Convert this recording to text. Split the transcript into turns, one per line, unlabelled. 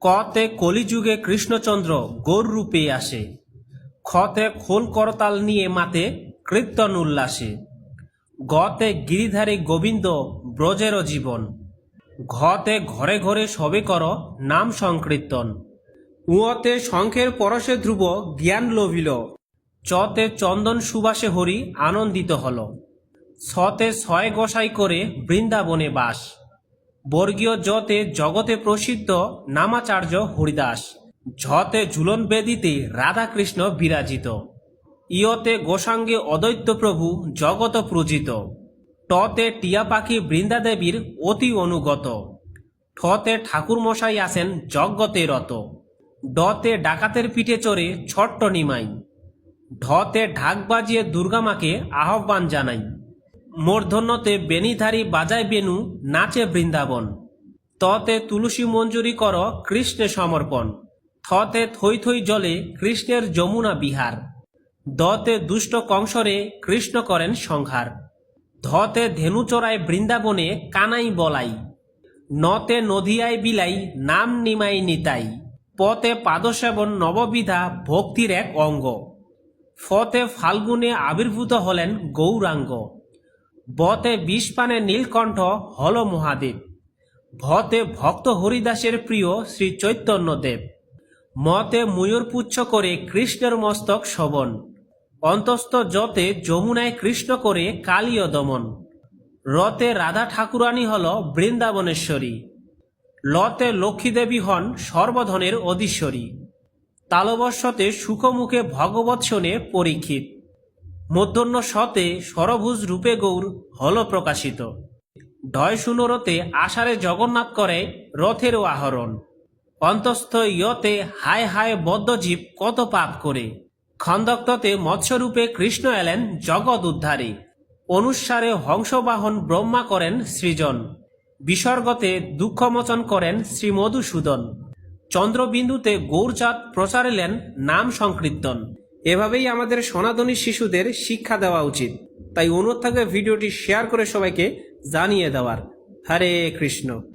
কতে কলিযুগে কৃষ্ণচন্দ্র গৌর রূপে আসে। খতে খোল করতাল নিয়ে মাতে কীর্তন উল্লাসে। গতে গিরিধারী গোবিন্দ ব্রজের জীবন। ঘতে ঘরে ঘরে সবে কর নাম সংকীর্তন। উয়তে শঙ্খের পরশে ধ্রুব জ্ঞান লভিল। চতে চন্দন সুবাসে হরি আনন্দিত হল। ছতে ছয় গোসাই করে বৃন্দাবনে বাস। বর্গীয় যতে জগতে প্রসিদ্ধ নামাচার্য হরিদাস। ঝতে ঝুলন বেদিতে রাধাকৃষ্ণ বিরাজিত। ইয়তে গোসাঙ্গে অদ্বৈত প্রভু জগত প্রজিত। টতে টিয়া পাখি বৃন্দাদেবীর অতি অনুগত। ঠতে ঠাকুর মশাই আছেন যজ্ঞতে রত। ডতে ডাকাতের পিঠে চড়ে ছট্ট নিমাই। ঢতে ঢাক বাজিয়ে দুর্গামাকে আহ্বান জানাই। মূর্ধন্যতে বেণীধারী বাজায় বেণু নাচে বৃন্দাবন। ততে তুলসী মঞ্জুরি কর কৃষ্ণে সমর্পণ। থতে থই থই জলে কৃষ্ণের যমুনা বিহার। দতে দুষ্ট কংসরে কৃষ্ণ করেন সংহার। ধতে ধেনু চড়ায় বৃন্দাবনে কানাই বলাই। নতে নদিয়ায় বিলাই নাম নিমাই নিতাই। পতে পাদসেবন নববিধা ভক্তির এক অঙ্গ। ফতে ফাল্গুনে আবির্ভূত হলেন গৌরাঙ্গ। বতে বিষপানে নীলকণ্ঠ হল মহাদেব। ভতে ভক্ত হরিদাসের প্রিয় শ্রী চৈতন্যদেব। মতে ময়ূরপুচ্ছ করে কৃষ্ণের মস্তক শোভন। অন্তস্থ যতে যমুনায় কৃষ্ণ করে কালীয় দমন। রতে রাধা ঠাকুরানী হল বৃন্দাবনেশ্বরী। লতে লক্ষ্মীদেবী হন সর্বধনের অধীশ্বরী। তালবস্যতে সুখমুখে ভগবৎ শোনে পরীক্ষিত। মূর্ধন্য শতে সরভুজ রূপে গৌর হল প্রকাশিত। ঢয় শূন্যরতে আষাঢ়ে জগন্নাথ করে রথেরও আহরণ। অন্তস্থ ইয়তে হায় হায় বদ্ধজীব কত পাপ করে। খন্দক্ততে মৎস্যরূপে কৃষ্ণ এলেন জগৎ উদ্ধারে। অনুসারে হংসবাহন ব্রহ্মা করেন সৃজন। বিসর্গতে দুঃখমোচন করেন শ্রী মধুসূদন। চন্দ্রবিন্দুতে গৌরচাঁদ প্রচারিলেন নাম সংকীর্তন। এভাবেই আমাদের সনাতনী শিশুদের শিক্ষা দেওয়া উচিত। তাই অনুরোধ থাকবে ভিডিওটি শেয়ার করে সবাইকে জানিয়ে দেওয়ার। হরে কৃষ্ণ।